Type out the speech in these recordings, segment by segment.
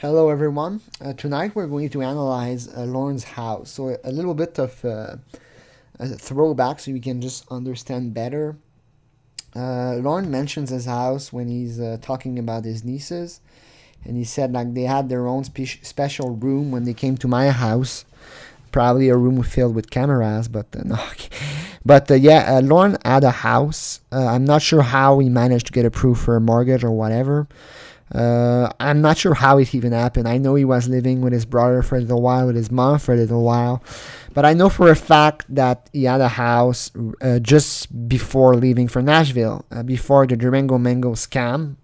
Hello everyone. Tonight we're going to analyze Lorne's house. So a little bit of a throwback so we can just understand better. Lorne mentions his house when he's talking about his nieces. And he said like they had their own special room when they came to my house. Probably a room filled with cameras, but no. But Lorne had a house. I'm not sure how he managed to get approved for a mortgage or whatever. I'm not sure how it even happened. I know he was living with his brother for a little while, with his mom for a little while. But I know for a fact that he had a house just before leaving for Nashville, before the Durango Mango scam.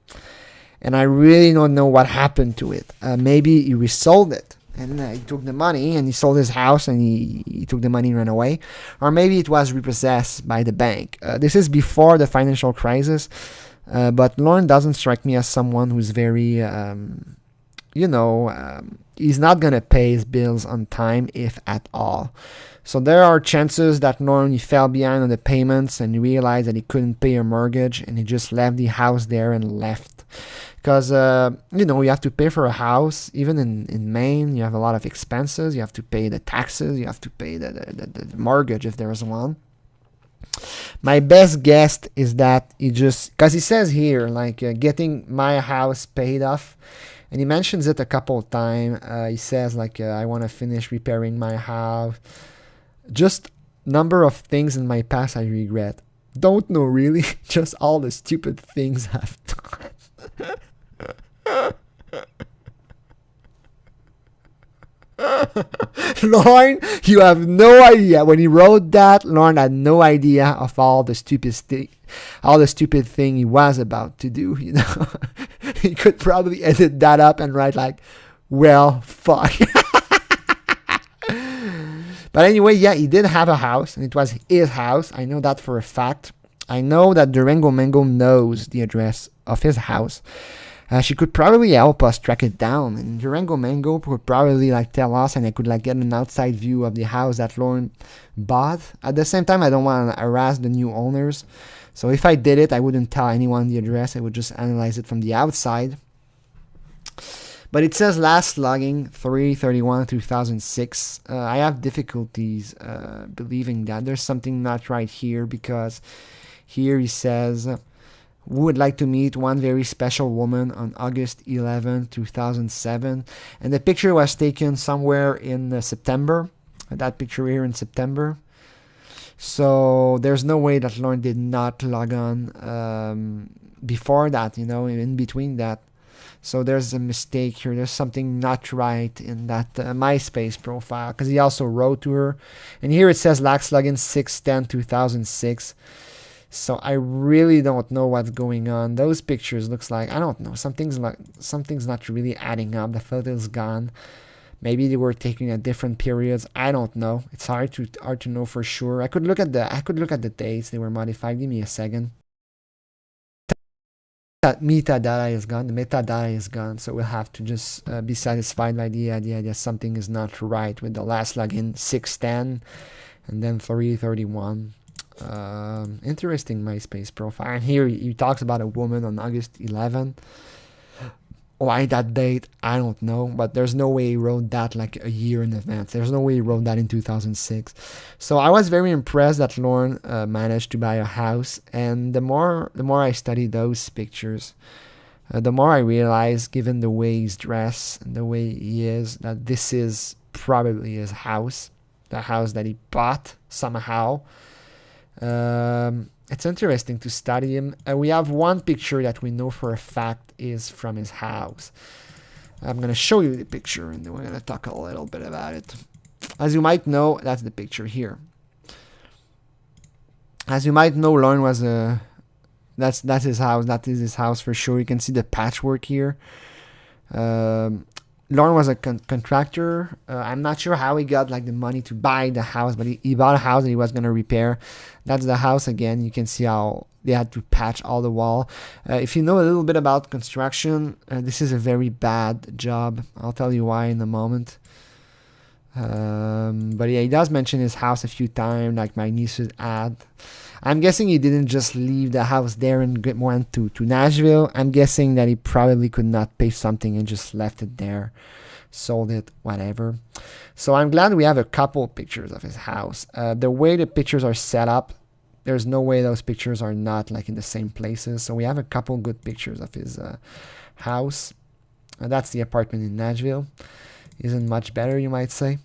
And I really don't know what happened to it. Maybe he resold it. And he took the money and he sold his house and he took the money and ran away. Or maybe it was repossessed by the bank. This is before the financial crisis. But Lorne doesn't strike me as someone who's very, he's not going to pay his bills on time, if at all. So there are chances that Lorne, he fell behind on the payments and he realized that he couldn't pay a mortgage and he just left the house there and left. Because, you have to pay for a house. Even in Maine, you have a lot of expenses. You have to pay the taxes. You have to pay the mortgage if there's one. My best guess is that he just, because he says here, getting my house paid off, and he mentions it a couple of times. He says, I want to finish repairing my house. Just number of things in my past I regret. Don't know really, just all the stupid things I've done. Lorne, you have no idea. When he wrote that, Lorne had no idea of all the stupid thing he was about to do. He could probably edit that up and write well, fuck. But anyway, he did have a house, and it was his house. I know that for a fact. I know that Durango Mango knows the address of his house. She could probably help us track it down, and Durango Mango could probably tell us, and I could get an outside view of the house that Lorne bought. At the same time, I don't want to harass the new owners, so if I did it, I wouldn't tell anyone the address. I would just analyze it from the outside. But it says last logging 3/31/2006. I have difficulties believing that there's something not right here, because here he says, "We would like to meet one very special woman on August 11, 2007. And the picture was taken somewhere in September. That picture here in September. So there's no way that Lorne did not log on before that, in between that. So there's a mistake here. There's something not right in that MySpace profile, because he also wrote to her. And here it says last login 6/10/2006. So I really don't know what's going on. Those pictures looks like, I don't know, something's not really adding up. The photo's gone. Maybe they were taken at different periods. I don't know. It's hard to know for sure. I could look at the dates they were modified. Give me a second. That metadata is gone. The metadata is gone. So we'll have to just be satisfied by the idea that something is not right with the last login 6/10 and then 3/31. Interesting MySpace profile. And here he talks about a woman on August 11. Why that date? I don't know. But there's no way he wrote that a year in advance. There's no way he wrote that in 2006. So I was very impressed that Lorne managed to buy a house. And the more I study those pictures, the more I realize, given the way he's dressed and the way he is, that this is probably his house. The house that he bought somehow. It's interesting to study him. We have one picture that we know for a fact is from his house. I'm going to show you the picture and then we're going to talk a little bit about it. As you might know, that's the picture here. As you might know, Lorne was that's his house. That is his house for sure. You can see the patchwork here. Lorne was a contractor. I'm not sure how he got the money to buy the house, but he bought a house that he was going to repair. That's the house again. You can see how they had to patch all the wall. If you know a little bit about construction, this is a very bad job. I'll tell you why in a moment. But yeah, he does mention his house a few times, like my niece's ad. I'm guessing he didn't just leave the house there and went to Nashville. I'm guessing that he probably could not pay something and just left it there, sold it, whatever. So I'm glad we have a couple pictures of his house. The way the pictures are set up, there's no way those pictures are not like in the same places. So we have a couple good pictures of his house. That's the apartment in Nashville. Isn't much better, you might say.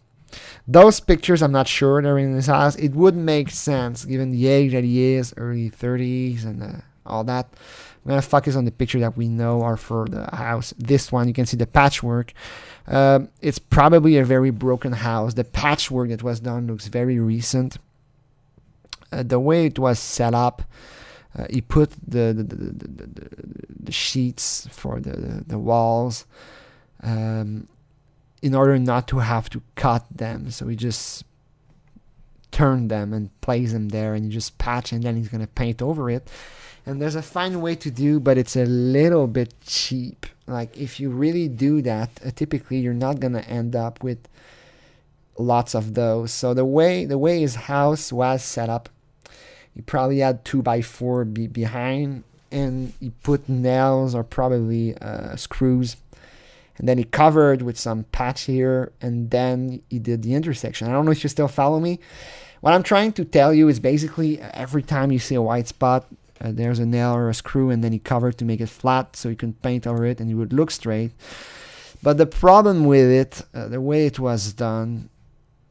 Those pictures, I'm not sure they're in his house. It would make sense given the age that he is, early 30s and all that. I'm going to focus on the picture that we know are for the house. This one, you can see the patchwork. It's probably a very broken house. The patchwork that was done looks very recent. The way it was set up, he put the sheets for the walls in order not to have to cut them. So he just turned them and placed them there, and you just patch, and then he's going to paint over it. And there's a fine way to do, but it's a little bit cheap. Like if you really do that, typically you're not going to end up with lots of those. So the way his house was set up, he probably had 2x4 behind, and he put nails or probably screws, and then he covered with some patch here, and then he did the intersection. I don't know if you still follow me. What I'm trying to tell you is basically every time you see a white spot, there's a nail or a screw, and then he covered to make it flat so you can paint over it and it would look straight. But the problem with it, the way it was done,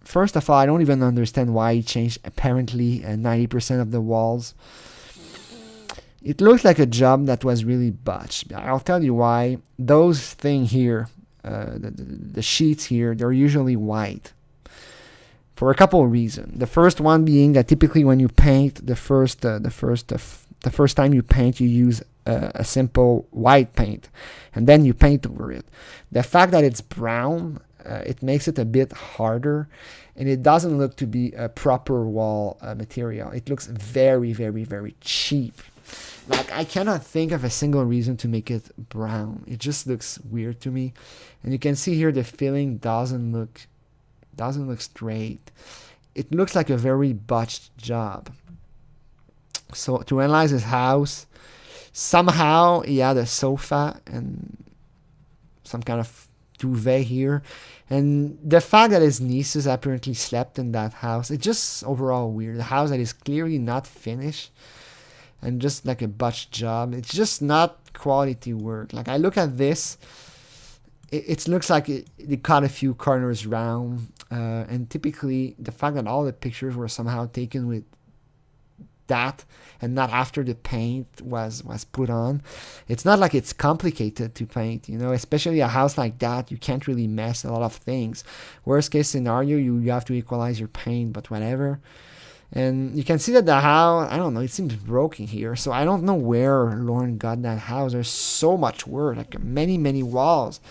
first of all, I don't even understand why he changed apparently 90% of the walls. It looks like a job that was really botched. I'll tell you why. Those things here, the sheets here, they're usually white for a couple of reasons. The first one being that typically when you paint, the first time you paint, you use a simple white paint, and then you paint over it. The fact that it's brown, it makes it a bit harder, and it doesn't look to be a proper wall material. It looks very, very, very cheap. Like I cannot think of a single reason to make it brown. It just looks weird to me. And you can see here the filling doesn't look straight. It looks like a very botched job. So to analyze his house, somehow he had a sofa and some kind of duvet here. And the fact that his nieces apparently slept in that house, it's just overall weird. The house that is clearly not finished and just like a botched job. It's just not quality work. Like I look at this, it looks like they cut a few corners round. And typically the fact that all the pictures were somehow taken with that and not after the paint was put on. It's not like it's complicated to paint, you know, especially a house like that. You can't really mess a lot of things. Worst case scenario, you have to equalize your paint, but whatever. And you can see that the house, I don't know, it seems broken here. So I don't know where Lorne got that house. There's so much work, like many walls.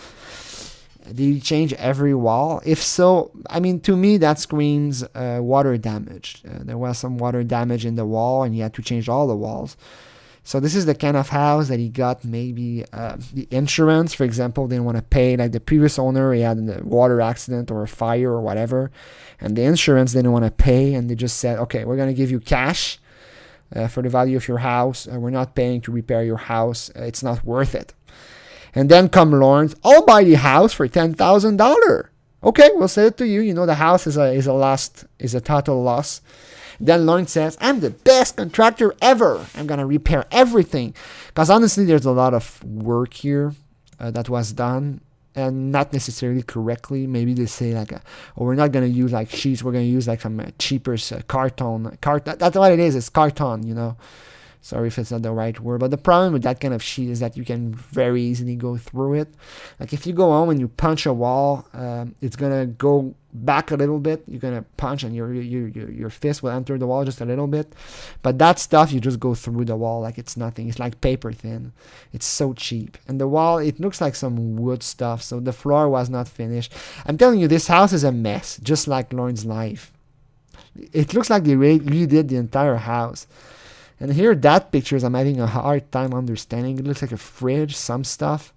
Did he change every wall? If so, I mean, to me, that screams water damage. There was some water damage in the wall, and he had to change all the walls. So this is the kind of house that he got. Maybe the insurance, for example, didn't want to pay. Like the previous owner, he had a water accident or a fire or whatever, and the insurance didn't want to pay, and they just said, okay, we're going to give you cash for the value of your house. We're not paying to repair your house. It's not worth it. And then come Lawrence, I'll buy the house for $10,000. Okay, we'll sell it to you. You know, the house is a total loss. Then Lawrence says, I'm the best contractor ever. I'm going to repair everything. Because honestly, there's a lot of work here that was done, and not necessarily correctly. Maybe they say like, we're not going to use like sheets. We're going to use like some cheaper carton. That's what it is. It's carton, you know. Sorry if it's not the right word, but the problem with that kind of sheet is that you can very easily go through it. Like if you go home and you punch a wall, it's gonna go back a little bit. You're gonna punch and your fist will enter the wall just a little bit. But that stuff, you just go through the wall like it's nothing. It's like paper thin. It's so cheap. And the wall, it looks like some wood stuff. So the floor was not finished. I'm telling you, this house is a mess, just like Lorne's life. It looks like they redid the entire house. And here, that pictures, I'm having a hard time understanding. It looks like a fridge, some stuff.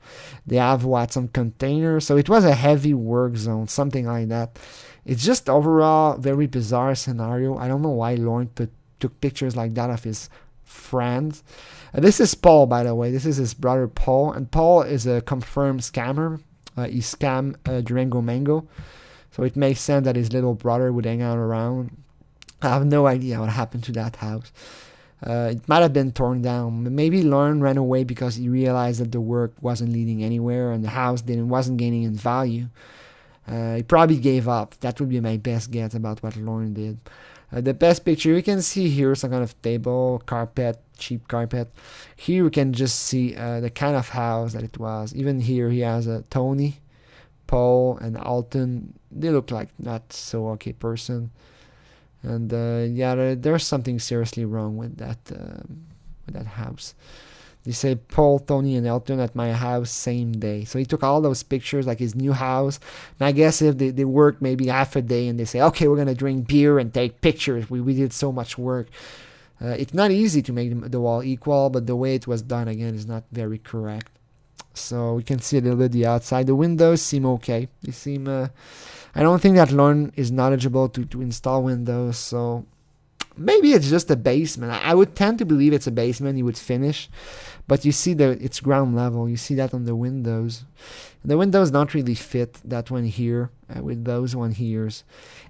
They have some containers. So it was a heavy work zone, something like that. It's just overall very bizarre scenario. I don't know why Lorne took pictures like that of his friends. This is Paul, by the way. This is his brother Paul, and Paul is a confirmed scammer. He scammed Durango Mango, so it makes sense that his little brother would hang out around. I have no idea what happened to that house. It might have been torn down. Maybe Lorne ran away because he realized that the work wasn't leading anywhere and the house wasn't gaining in value. He probably gave up. That would be my best guess about what Lorne did. The best picture you can see here, some kind of table, carpet, cheap carpet. Here you can just see the kind of house that it was. Even here he has Tony, Paul, and Alton. They look like not so okay person. And yeah, there's something seriously wrong with that house. They say Paul, Tony, and Elton at my house same day. So he took all those pictures, like his new house. And I guess if they work maybe half a day and they say, okay, we're going to drink beer and take pictures. We did so much work. It's not easy to make the wall equal, but the way it was done, again, is not very correct. So we can see a little bit the outside. The windows seem okay. They seem... I don't think that Lorne is knowledgeable to install windows, so maybe it's just a basement. I would tend to believe it's a basement he would finish, but you see it's ground level. You see that on the windows. The windows don't really fit that one here with those one here.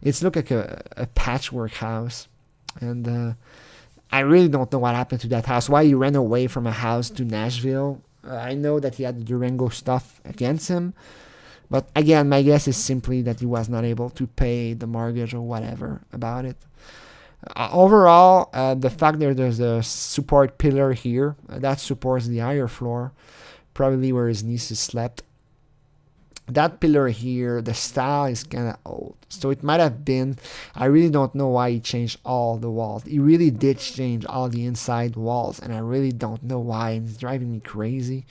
It's look like a patchwork house, and I really don't know what happened to that house. Why he ran away from a house to Nashville. I know that he had the Durango stuff against him. But again, my guess is simply that he was not able to pay the mortgage or whatever about it. Overall, the fact that there's a support pillar here, that supports the higher floor, probably where his nieces slept. That pillar here, the style is kind of old. So it might have been, I really don't know why he changed all the walls. He really did change all the inside walls, and I really don't know why, and it's driving me crazy.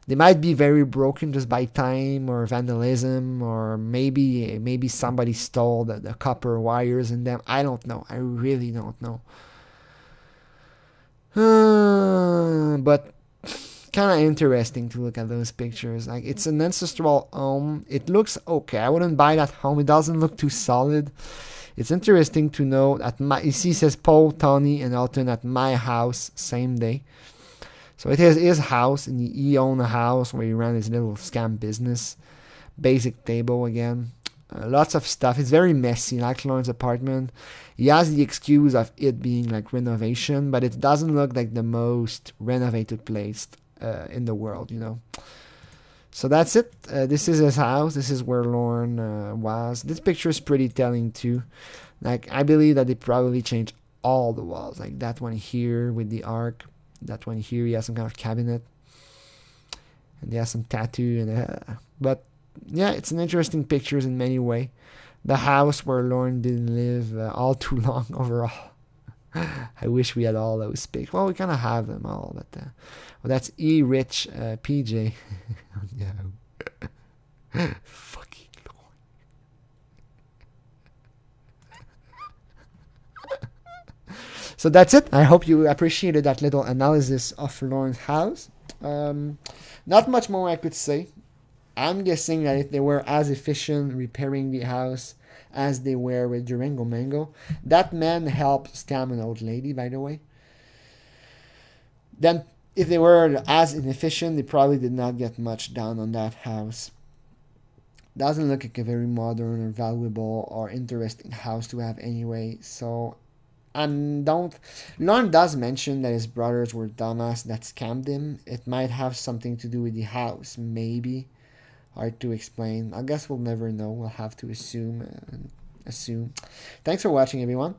They might be very broken just by time or vandalism, or maybe somebody stole the copper wires in them. I don't know. I really don't know. But kind of interesting to look at those pictures. Like, it's an ancestral home. It looks okay. I wouldn't buy that home. It doesn't look too solid. It's interesting to know that you see, it says Paul, Tony, and Elton at my house same day. So it is his house, and he owned a house where he ran his little scam business. Basic table again. Lots of stuff. It's very messy, like Lorne's apartment. He has the excuse of it being like renovation, but it doesn't look like the most renovated place in the world, you know. So that's it. This is his house. This is where Lorne was. This picture is pretty telling too. Like, I believe that they probably changed all the walls. Like that one here with the arc. That one here, he has some kind of cabinet, and he has some tattoo. And but yeah, it's an interesting pictures in many ways. The house where Lorne didn't live all too long overall. I wish we had all those pictures. Well, we kind of have them all, but well, that's Rich PJ. No, fucking Lorne. So that's it. I hope you appreciated that little analysis of Lorne's house. Not much more I could say. I'm guessing that if they were as efficient repairing the house as they were with Durango Mango, that man helped scam an old lady, by the way. Then, if they were as inefficient, they probably did not get much done on that house. Doesn't look like a very modern or valuable or interesting house to have anyway, so... Lorne does mention that his brothers were dumbass that scammed him. It might have something to do with the house, maybe. Hard to explain. I guess we'll never know. We'll have to assume. Thanks for watching, everyone.